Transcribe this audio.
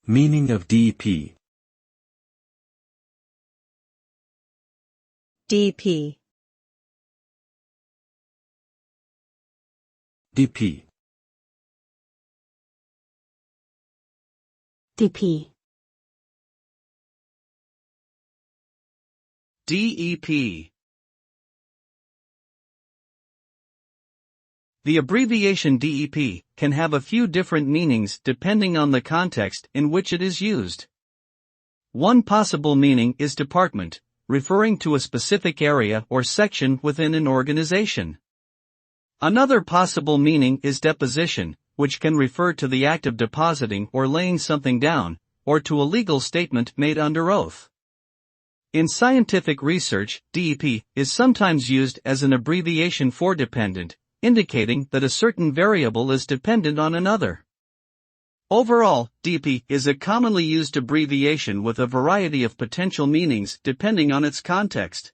Meaning of DEP. DP. DP. DP. DEP. The abbreviation DEP can have a few different meanings depending on the context in which it is used. One possible meaning is department, referring to a specific area or section within an organization. Another possible meaning is deposition, which can refer to the act of depositing or laying something down, or to a legal statement made under oath. In scientific research, DEP is sometimes used as an abbreviation for dependent, indicating that a certain variable is dependent on another. Overall, DEP is a commonly used abbreviation with a variety of potential meanings depending on its context.